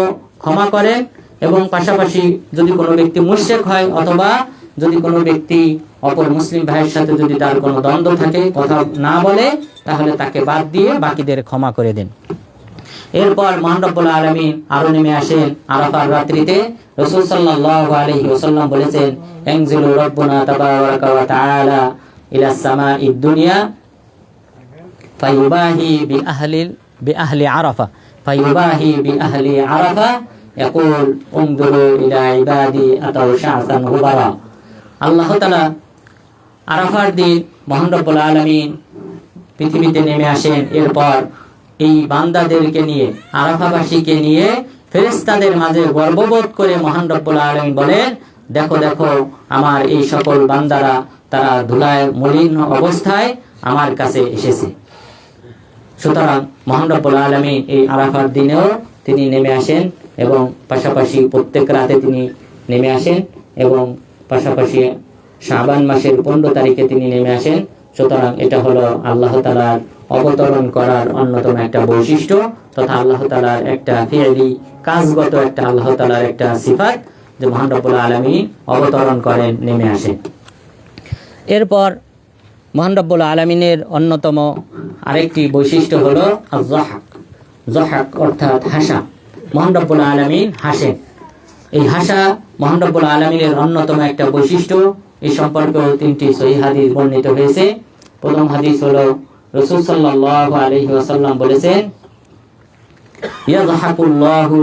ক্ষমা করেন, এবং পাশাপাশি যদি কোনো ব্যক্তি মুশরিক হয় অথবা যদি কোনো ব্যক্তি অপর মুসলিম ভাইয়ের সাথে যদি তার কোনো দ্বন্দ্ব থাকে, কথা না বলে, তাহলে তাকে বাদ দিয়ে বাকিদের ক্ষমা করে দেন। এরপর মহান রব্বুল আলামিন আরো নেমে আসেন আরাফার রাত্রিতে। রাসূল সাল্লাল্লাহু আলাইহি ওয়াসাল্লাম বলেছেন, ইয়ানজিলু রাব্বুনা তাবারাকা ওয়া তাআলা ইলাস সামাঈদ দুনিয়া ফায়ুবাহি বিআহলি আরাফা ইয়াকুল উনজুরু ইলা ইবাদি আতাউ শাআসান গুবারা। আল্লাহ তাআলা আরাফার দিন মহান রব্বুল আলামিন পৃথিবীতে নেমে আসেন। এরপর এই বান্দাদেরকে নিয়ে, আরাফাবাসীকে নিয়ে ফেরেশতাদের মাঝে গর্ববোধ করে মহান রব্বুল আলামিন বলেন, দেখো দেখো আমার এই সকল বান্দারা তারা ধুলায় মলিন অবস্থায় আমার কাছে এসেছে। সুতরাং মহান রব্বুল আলামিন এই আরাফার দিনেও তিনি নেমে আসেন এবং পাশাপাশি প্রত্যেক রাতে তিনি নেমে আসেন এবং পাশাপাশি শাবান মাসের 15 তারিখে তিনি নেমে আসেন। সুতরাং এটা হলো আল্লাহ তাআলার অবতরণ করার অন্যতম একটা বৈশিষ্ট্য তথা আল্লাহ তাআলার একটা ফি'লি কাজগত একটা আল্লাহ তাআলার একটা সিফাত যে মহান রব্বুল আলামিন অবতরণ করেন, নেমে আসেন। এরপর মহান রব্বুল আলামিনের অন্যতম আরেকটি বৈশিষ্ট্য হলো আয-যাহাক। যাহাক অর্থাৎ হাসা। মহান রব্বুল আলামিন হাসেন। এই হাসা মহান রব্বুল আলামিনের অন্যতম একটা বৈশিষ্ট্য। এই সম্পর্কেও 3টি সহিহ হাদিস বর্ণিত হয়েছে। প্রথম হাদিস হলো রাসূল সাল্লাল্লাহু আলাইহি ওয়াসাল্লাম বলেছেন, ইয়াযহাকুল্লাহু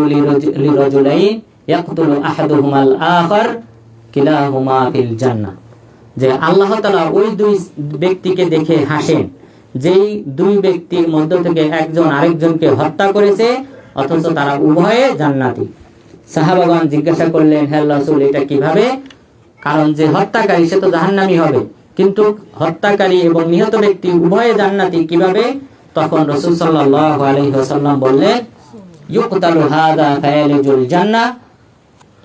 লিরাজুলাইন ইয়াকতুলু আহাদুহুমাল আখার কিলাহুমা ফিল জান্নাহ। যে আল্লাহ তাআলা ওই দুই ব্যক্তিকে দেখে হাসেন যেই দুই ব্যক্তির মধ্য থেকে একজন আরেকজনকে হত্যা করেছে অথচ তারা উভয়ে জান্নাতি। সাহাবাগণ জিজ্ঞাসা করলেন, হে আল্লাহর রাসূল, এটা কিভাবে? কারণ যে হত্যাকারী সে তো জাহান্নামী হবে, কিন্তু হত্যাকারী এবং নিহত ব্যক্তি উভয়ে জান্নাতি কিভাবে? তখন রাসূল সাল্লাল্লাহু আলাইহি ওয়াসাল্লাম বললেন, ইউকতালু হাযা ফায়ালিজুল জান্নাহ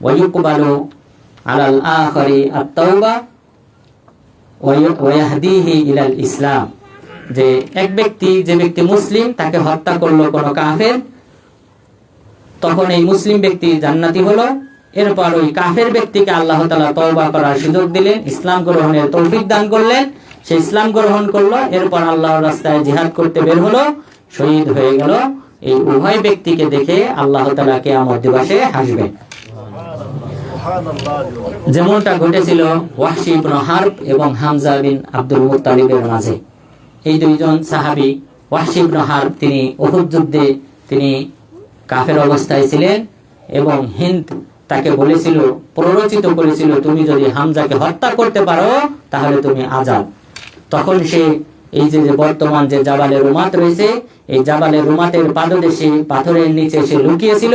ওয়া ইউকবালু আলাল আখারি আত-তাওবা ওয়া ইয়াহদিহি ইলাল ইসলাম। যে এক ব্যক্তি, যে ব্যক্তি মুসলিম, তাকে হত্যা করলো কোনো কাফের, তখন এই মুসলিম ব্যক্তি জান্নাতি হলো। এরপর ওই কাফের ব্যক্তিকে আল্লাহ তাআলা তওবা করার সুযোগ দিলেন, ইসলাম গ্রহণের তৌফিক দান করলেন, সে ইসলাম গ্রহণ করলো, এরপর আল্লাহর রাস্তায় জিহাদ করতে বের হলো, শহীদ হয়ে গেল। এই উভয় ব্যক্তিকে দেখে আল্লাহ তাআলা কিয়ামত দিবসে হাসবেন। যেমনটা ঘটেছিল ওয়াহশী ইবনে হারব এবং হামজা বিন আব্দুল মুত্তালিবের মাঝে। এই দুইজন সাহাবী, ওয়াহশী ইবনে হারব তিনি উহুদ যুদ্ধে তিনি কাফের অবস্থায় ছিলেন এবং হিন্দ তাকে বলেছিল, প্ররোচিত করেছিল, তুমি যদি হামজাকে হত্যা করতে পারো তাহলে তুমি আজাদ। তখন সে এই যে বর্তমান যে জাবালে রুমাত রয়েছে, এই জাবালে রুমাতের পাদদেশে পাথরের নিচে সে লুকিয়েছিল।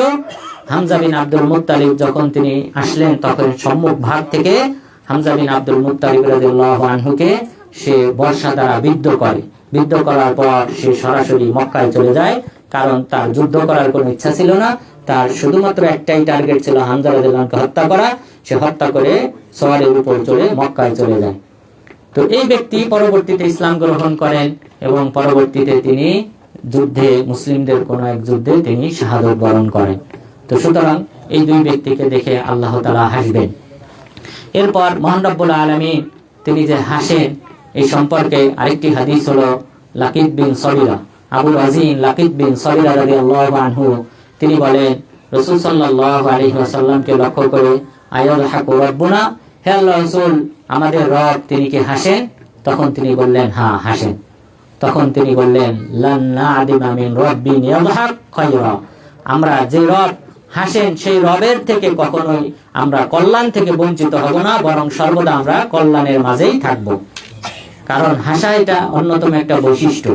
হামজা বিন আব্দুল মুত্তালিব যখন তিনি আসলেন তখন সম্মুখ ভাগ থেকে হামজা বিন আব্দুল মুত্তালিব রাদিয়াল্লাহু আনহুকে সে বর্ষা দ্বারা বিদ্ধ করে। বিদ্ধ করার পর সে সরাসরি মক্কায় চলে যায়, কারণ তার যুদ্ধ করার কোনো ইচ্ছা ছিল না। তার শুধুমাত্র একটাই টার্গেট ছিল হামজা রাদিয়াল্লাহু আনহুকে হত্যা করা। সে হত্যা করে সওয়ারের উপর চড়ে মক্কায় চলে যায়। তো এই ব্যক্তি পরবর্তীতে ইসলাম গ্রহণ করেন এবং পরবর্তীতে তিনি যুদ্ধে, মুসলিমদের কোন এক যুদ্ধে তিনি শাহাদত বরণ করেন। তো সুতরাং এই দুই ব্যক্তিকে দেখে আল্লাহ তাআলা হাসবেন। এরপর মহান রব্বুল আলামিন তিনি যে হাসেন এই সম্পর্কে আরেকটি হাদিস হলো লাকিদ বিন সবিরা, আবু রাজিন লাকিদ বিন সবিরা রাদিয়াল্লাহু আনহু তিনি বলেন, রাসূল সাল্লাল্লাহু আলাইহি ওয়াসাল্লামকে লক্ষ্য করে, আয়াযহাকু রাব্বুনা, হে আল্লাহর রাসূল, আমাদের রব তিনি কি হাসেন? তখন তিনি বললেন, হ্যাঁ হাসেন। তখন তিনি বললেন, লান না'দিমা মিন রাব্বিন ইয়াযহাক খায়রা, আমরা যে রব হাসেন সেই রবের থেকে কখনোই আমরা কল্যাণ থেকে বঞ্চিত হব না, বরং সর্বদা আমরা কল্যাণের মাঝেই থাকব। কারণ হাসা এটা অন্যতম একটা বৈশিষ্ট্য।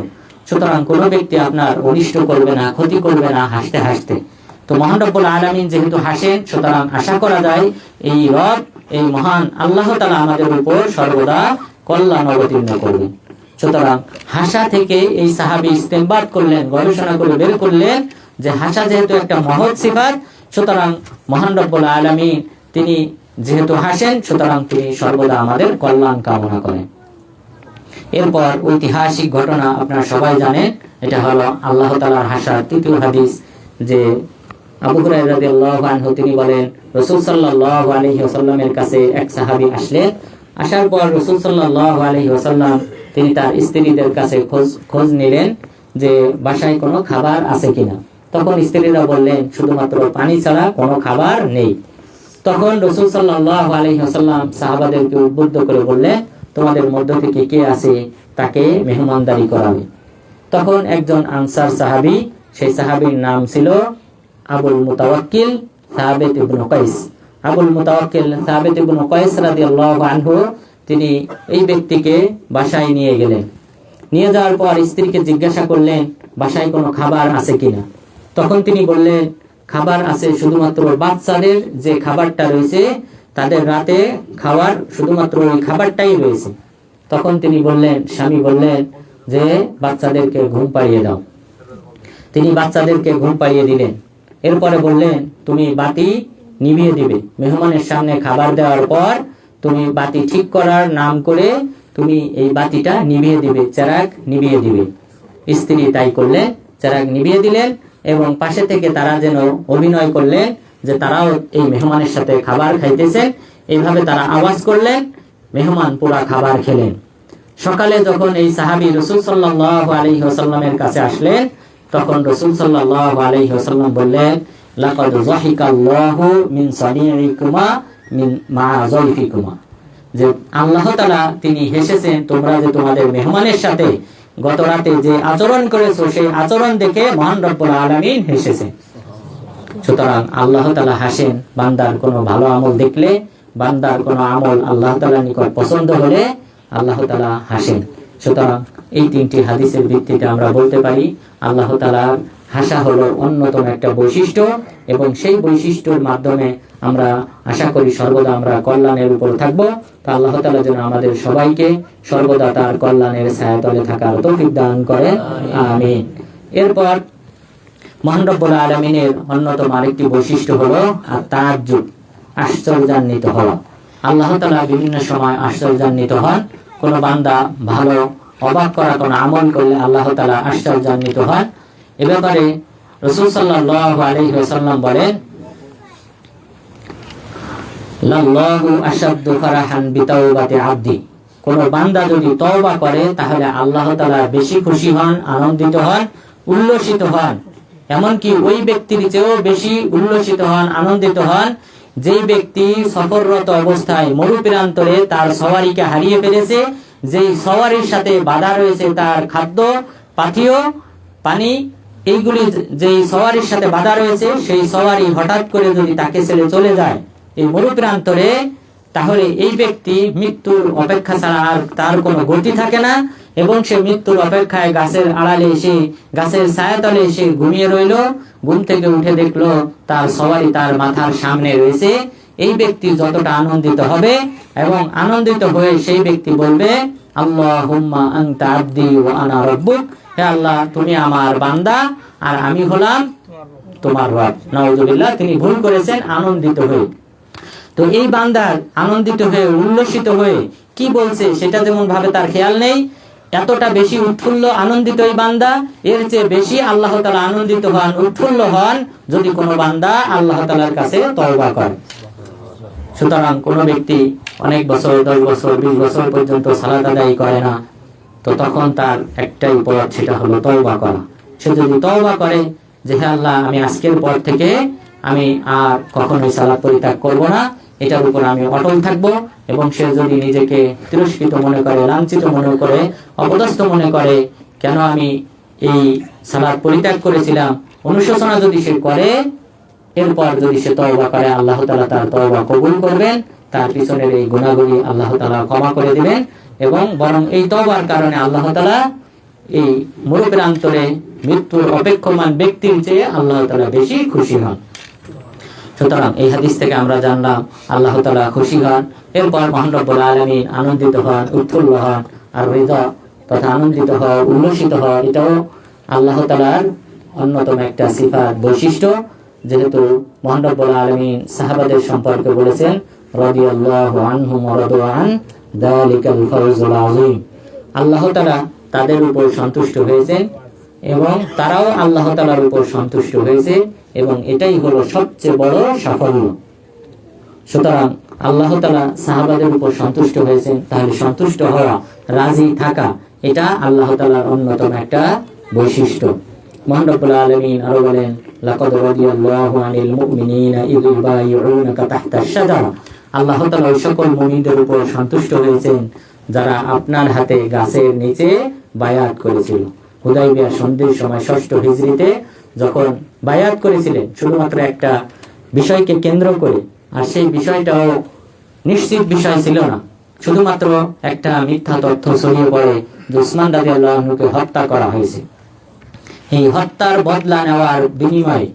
সুতরাং কোনো ব্যক্তি আপনার অনিষ্ট করবে না, ক্ষতি করবে না হাসতে হাসতে। তো মহান রব্বুল আলামিন যেহেতু হাসেন, সুতরাং আশা করা যায় এই রব, এই মহান আল্লাহ তাআলা আমাদের উপর সর্বদা কল্যাণ অবতীর্ণ করবেন। সুতরাং হাসা থেকে এই সাহাবী ইস্তেমবাদ করলেন, গবেষণা করে বের করলেন যে হাসা যেহেতু একটা মহৎ সিফাত, সুতরাং মহান রব্বুল আলামিন তিনি যেহেতু হাসেন, সুতরাং তিনি সর্বদা আমাদের কল্যাণ কামনা করেন। এরপর ঐতিহাসিক ঘটনা আপনারা সবাই জানেন, এটা হলো আল্লাহ তাআলার হাসার তৃতীয় হাদিস। যে আবু হুরায়রা রাদিয়াল্লাহু আনহু তিনি বলেন, রাসূল সাল্লাল্লাহু আলাইহি ওয়াসাল্লামের কাছে এক সাহাবী আসলেন। আসার পর রাসূল সাল্লাল্লাহু আলাইহি ওয়াসাল্লাম তিনি তার স্ত্রীদের কাছে খোঁজ নিলেন যে বাসায় কোনো খাবার আছে কিনা। তখন স্ত্রীরা বললেন, শুধুমাত্র পানি ছাড়া কোনো খাবার নেই। তখন রাসূল সাল্লাল্লাহু আলাইহি ওয়াসাল্লাম সাহাবাদেরকে উদ্বুদ্ধ করে বললেন, তোমাদের মধ্য থেকে কে আছে তাকে মেহমানদারি করাবে। তখন একজন আনসার সাহাবী, সেই সাহাবীর নাম ছিল আবুল মুতাওয়াক্কিল সাবিত ইবনে কাইস। আবুল মুতাওয়াক্কিল সাবিত ইবনে কাইস রাদিয়াল্লাহু আনহু তিনি এই ব্যক্তিকে বাসায় নিয়ে গেলেন। নিয়ে যাওয়ার পর স্ত্রীকে জিজ্ঞাসা করলেন, বাসায় কোনো খাবার আছে কিনা। তখন তিনি বললেন, খাবার আছে, শুধুমাত্র বাচ্চাদের যে খাবারটা রয়েছে তাদের রাতে খাওয়ার শুধুমাত্র ওই খাবারটাই রয়েছে। তখন তিনি বললেন, স্বামী বললেন যে বাচ্চাদেরকে ঘুম পাড়িয়ে দাও। তিনি বাচ্চাদেরকে ঘুম পাড়িয়ে দিলেন। এরপরে বললেন, তুমি বাতি নিভিয়ে দিবে। মেহমানের সামনে খাবার দেওয়ার পর তুমি বাতি ঠিক করার নাম করে তুমি এই বাতিটা নিভিয়ে দিবে, চেরাগ নিভিয়ে দিবে। স্ত্রী তাই করলেন, চেরাগ নিভিয়ে দিলেন এবং পাশে থেকে তারা যেন অভিনয় করলেন যে তারাও এই মেহমানের সাথে খাবার খাইতেছেন। এইভাবে তারা আওয়াজ করলেন, মেহমান পুরা খাবার খেলেন। সকালে যখন এই সাহাবী রাসূল সাল্লাল্লাহু আলাইহি ওয়াসাল্লামের কাছে আসলেন, তখন রাসূল সাল্লাল্লাহু আলাইহি ওয়াসাল্লাম বললেন, লাকাদ যাহিকাল্লাহু মিন সানিইকুমা মিন মা যাইফিকুমা, যে আল্লাহ তাআলা তিনি হেসেছেন তোমরা যে তোমাদের মেহমানের সাথে গত রাতে যে আচরণ করেছো সেই আচরণ দেখে মহান রব্বুল আলামিন হেসেছেন। সুতরাং আল্লাহ তাআলা হাসেন বান্দার কোনো ভালো আমল দেখলে, বান্দার কোনো আমল আল্লাহ তাআলার নিকট পছন্দ হলে আল্লাহ তাআলা হাসেন। সুতরাং এই তিনটি হাদিসের ভিত্তিতে আমরা বলতে পারি আল্লাহ তাআলার হাসা হলো অন্যতম একটা বৈশিষ্ট্য, এবং সেই বৈশিষ্ট্যের মাধ্যমে আমরা আশা করি সর্বদা আমরা কল্যাণের উপর থাকব। তো আল্লাহ তাআলা যেন আমাদের সবাইকে সর্বদা তার কল্যাণের ছায়াতলে থাকার তৌফিক দান করেন, আমিন। এরপর মহান রব্বুল আলামিনের অন্যতম আরেকটি বৈশিষ্ট্য হলো তাআজ্জুব, আশ্চর্যান্বিত হওয়া। আল্লাহ তাআলা বিভিন্ন সময় আশ্চর্যান্বিত হন। কোন বান্দা ভালো অবাক করা কোন আমল করলে আল্লাহ তাআলা আশ্চর্যান্বিত হন। এ ব্যাপারে রাসূল সাল্লাল্লাহু আলাইহি ওয়াসাল্লাম বলেন, লাল্লাহু আশাদ্দু ফারাহান বিতাওবাতি আবদি, কোন বান্দা যদি তওবা করে তাহলে আল্লাহ তাআলা বেশি খুশি হন, আনন্দিত হন, উল্লসিত হন। এমনকি ওই ব্যক্তির চেয়েও বেশি উল্লসিত হন, আনন্দিত হন যেই ব্যক্তি সফররত অবস্থায় মরুপ্রান্তরে তার সওয়ারিকে হারিয়ে ফেলেছে, যেই সওয়ারির সাথে বাধা রয়েছে তার খাদ্য, পাথেয়, পানি, এইগুলি যেই সওয়ারির সাথে বাধা রয়েছে, সেই সওয়ারি হঠাৎ করে যদি তাকে ছেড়ে চলে যায় এই মরুপ্রান্তরে, তাহলে এই ব্যক্তি মৃত্যুর অপেক্ষা ছাড়া আর তার কোনো গতি থাকে না, এবং সে মৃত্যুর অপেক্ষায় গাছের আড়ালে এসে, গাছের ছায়াতলে এসে ঘুমিয়ে রইল। ঘুম থেকে উঠে দেখলো তার সওয়ারি তার মাথার সামনে রয়েছে। এই ব্যক্তি যতটা আনন্দিত হবে এবং আনন্দিত হয়ে সেই ব্যক্তি বলবে, আল্লাহুম্মা আনতা আবদি ওয়া আনা রাব্বুক, হে আল্লাহ তুমি আমার বান্দা আর আমি হলাম তোমার রব। নাউযুবিল্লাহ, তিনি ভুল করেছেন আনন্দিত হয়ে। তো এই বান্দার আনন্দিত হয়ে উল্লসিত হয়ে কি বলছে সেটা যেমন ভাবে তার খেয়াল নেই, এতটা বেশি উৎফুল্ল আনন্দিত এই বান্দা, এর চেয়ে বেশি আল্লাহ তাআলা আনন্দিত হন, উৎফুল্ল হন যদি কোনো বান্দা আল্লাহ তাআলার কাছে তওবা করে। সুতরাং কোনো ব্যক্তি অনেক বছর, 10 বছর, 20 বছর পর্যন্ত সালাত আদায় করে না, তো তখন তার একটাই পথ, সেটা হলো তওবা করা। সে যদি তওবা করে যে হে আল্লাহ আমি আজকের পর থেকে আমি আর কখনোই সালাত পরিত্যাগ করব না, এটার উপর আমি অটল থাকব, এবং সে যদি নিজেকে তিরস্কৃত মনে করে, লাঞ্ছিত মনে করে, অপদস্থ মনে করে, কেন আমি এই সালাত পরিত্যাগ করেছিলাম, অনুশোচনা যদি সে করে, এরপর যদি সে তওবা করে আল্লাহ তাআলা তার তওবা কবুল করবেন, তার পিছনের এই গুনাহগুলি আল্লাহ তাআলা ক্ষমা করে দিবেন, এবং বরং এই তওবার কারণে আল্লাহ তাআলা এই মরুপ্রান্তরে মৃত্যুর অপেক্ষমান ব্যক্তির চেয়ে আল্লাহ তাআলা বেশি খুশি হন। সুতরাং এই হাদিস থেকে আমরা জানলাম আল্লাহ তাআলা খুশি হন, এরপর মহান রব্বুল আলামিন আনন্দিত হন, উৎফুল্ল হন। আর রিদা তথা আনন্দিত হওয়া, উল্লসিত হওয়া, এটাও আল্লাহ তাআলার অন্যতম একটা সিফাত, বৈশিষ্ট্য। যেহেতু মহান রব্বুল আলামিন সাহাবাদের সম্পর্কে বলেছেন, রাদিয়াল্লাহু আনহুম ওয়া রাদু আন, যালিকাল ফাওজুল আযীম, আল্লাহ তাআলা তাদের উপর সন্তুষ্ট হয়েছেন এবং তারাও আল্লাহ তাআলার উপর সন্তুষ্ট হয়েছে, এবং এটাই হলো সবচেয়ে বড় সাফল্য। সুতরাং আল্লাহ তাআলা সাহাবাদের উপর সন্তুষ্ট হয়েছেন, তাহলে সন্তুষ্ট হওয়া, রাজি থাকা, এটা আল্লাহ তাআলার অন্যতম একটা বৈশিষ্ট্য। মহান রব্বুল আলামিন আরো বলেন, লাকাদ রাদিয়াল্লাহু আনিল মুমিনিনা ইয ইউবাইউনাকা তাহতাশ শাজারা, আল্লাহ তাআলা ওই সকল মুমিনদের উপর সন্তুষ্ট হয়েছেন যারা আপনার হাতে গাছের নিচে বায়াত করেছিল। হুদাইবিয়া সন্ধির সময় 6ষ্ঠ হিজরিতে যখন বায়াত করেছিলেন শুধুমাত্র একটা বিষয়কে কেন্দ্র করে, আর সেই বিষয়টাও নিশ্চিত বিষয় ছিল না, শুধুমাত্র একটা মিথ্যা তথ্য ছড়িয়ে পড়ে যে উসমান রাদিয়াল্লাহু আনহুকে হত্যা করা হয়েছে। এই হত্যার বদলা নেওয়ার বিনিময়ে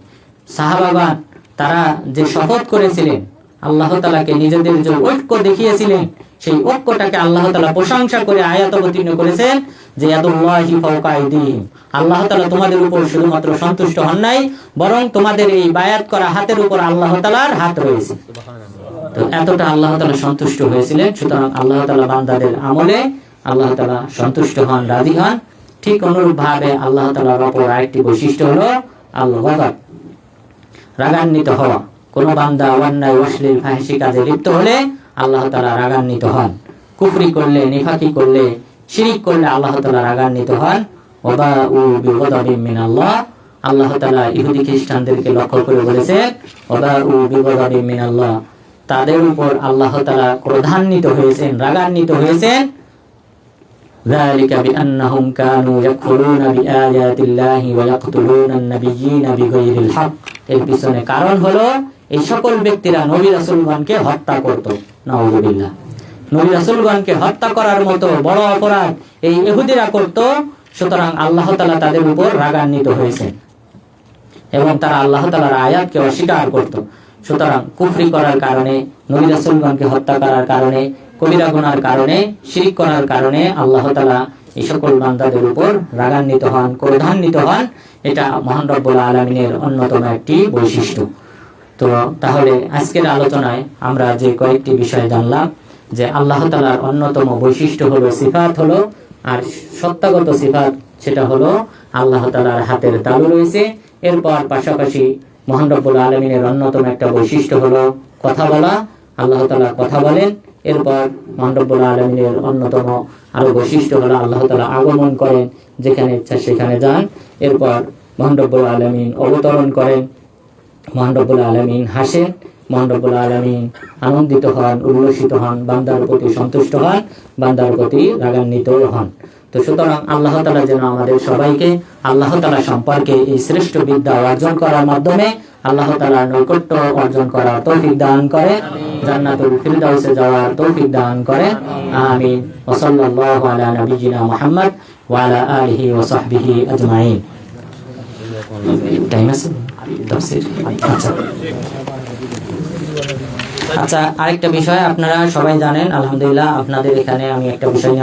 সাহাবাগণ তারা যে শপথ করেছিলেন, আল্লাহ তাআলাকে নিজেদের যে ঐক্য দেখিয়েছিলেন, সেই ঐক্যটাকে আল্লাহ তাআলা প্রশংসা করে আয়াত অবতীর্ণ করেছেন যে ইয়াদুল্লাহি ফাওকা আইদিহিম, আল্লাহ তাআলা তোমাদের উপর শুধুমাত্র সন্তুষ্ট হন নাই, বরং তোমাদের এই বায়াত করা হাতের উপর আল্লাহ তাআলার হাত রয়েছে। তো এতটা আল্লাহ তাআলা সন্তুষ্ট হয়েছিলেন। সুতরাং আল্লাহ তাআলা বান্দাদের আমলে আল্লাহ তাআলা সন্তুষ্ট হন, রাজি হন। ঠিক অনুরূপ ভাবে আল্লাহ তাআলার অপর আরেকটি বৈশিষ্ট্য হলো আল-গযব, রাগান্বিত হওয়া। কোন বান্দা অন্যায়, অশ্লীল, ফাহিশি কাজে লিপ্ত হলে আল্লাহ তাআলা রাগান্বিত হন। কুফরি করলে, নিফাকি করলে, শিরিক করলে আল্লাহ তাআলা রাগান্বিত হন। ওয়াবাউ বিগদাবিন মিনাল্লাহ, আল্লাহ তাআলা ইহুদি খ্রিস্টানদেরকে লক্ষ্য করে বলেছেন ওয়াবাউ বিগদাবিন মিনাল্লাহ, তাদের উপর আল্লাহ তাআলা ক্রোধান্বিত হয়েছেন, রাগান্বিত হয়েছেন। যালিকা বিআন্নাহুম কানু ইয়াকফুরুনা বিআয়াতিল্লাহি ওয়া ইয়াকতুলুনা আন-নাবিয়্যিনা বিগাইরিল হক, এর পিছনে কারণ হলো এই সকল ব্যক্তিরা নবী রাসূলগণকে হত্যা করত। নাউযুবিল্লাহ, নবী রাসূলগণকে হত্যা করার মতো বড় অপরাধ এই ইহুদিরা করত। সুতরাং আল্লাহ তাআলা তাদের উপর রাগান্বিত হয়েছেন এবং তারা আল্লাহ তাআলার আয়াতকে অস্বীকার করত। সুতরাং কুফরি করার কারণে, নবী রাসূলগণকে হত্যা করার কারণে, কবিরা গুনার কারণে, শিরক করার কারণে আল্লাহ তাআলা এই সকল বান্দাদের উপর রাগান্বিত হন, ক্রোধান্বিত হন। এটা মহান রব্বুল আলামিনের অন্যতম একটি বৈশিষ্ট্য। তো তাহলে আজকের আলোচনায় আমরা যে কয়েকটি বিষয় জানলাম, যে আল্লাহ তাআলার অন্যতম বৈশিষ্ট্য হলো সিফাত হলো, আর সত্তাগত সিফাত সেটা হলো আল্লাহ তাআলার হাতের তালু রয়েছে। এরপর পাশাপাশি মহান রব্বুল আলামিনের অন্যতম একটা বৈশিষ্ট্য হলো কথা বলা, আল্লাহ তাআলা কথা বলেন। এরপর মহান রব্বুল আলামিনের অন্যতম আরো বৈশিষ্ট্য হলো আল্লাহ তাআলা আগমন করেন, যেখানে ইচ্ছা সেখানে যান। এরপর মহান রব্বুল আলামিন অবতরণ করেন, মহান রব্বুল আলামিন হাসেন, মহান রব্বুল আলামিন আনন্দিত হন, উল্লসিত হন, বান্দার প্রতি সন্তুষ্ট হন, বান্দার প্রতি রাগান্বিত হন। তো সুতরাং আল্লাহ তাআলা যেন আমাদের সবাইকে আল্লাহ তাআলা সম্পর্কে এই শ্রেষ্ঠ বিদ্যা অর্জন করার মাধ্যমে আল্লাহ তাআলার নৈকট্য অর্জন করার তৌফিক দান করে, জান্নাতুল ফিরদাউসে যাওয়ার তৌফিক দান করে। আমিন। ওয়া সাল্লাল্লাহু আলা নাবিয়িনা মুহাম্মদ ওয়া আলা আলিহি ওয়া সাহবিহি আজমাইন। টাইম আছে তাফসীর? আচ্ছা, আরেকটা বিষয় আপনারা সবাই জানেন, আলহামদুলিল্লাহ আপনাদের এখানে আমি একটা বিষয় নিয়ে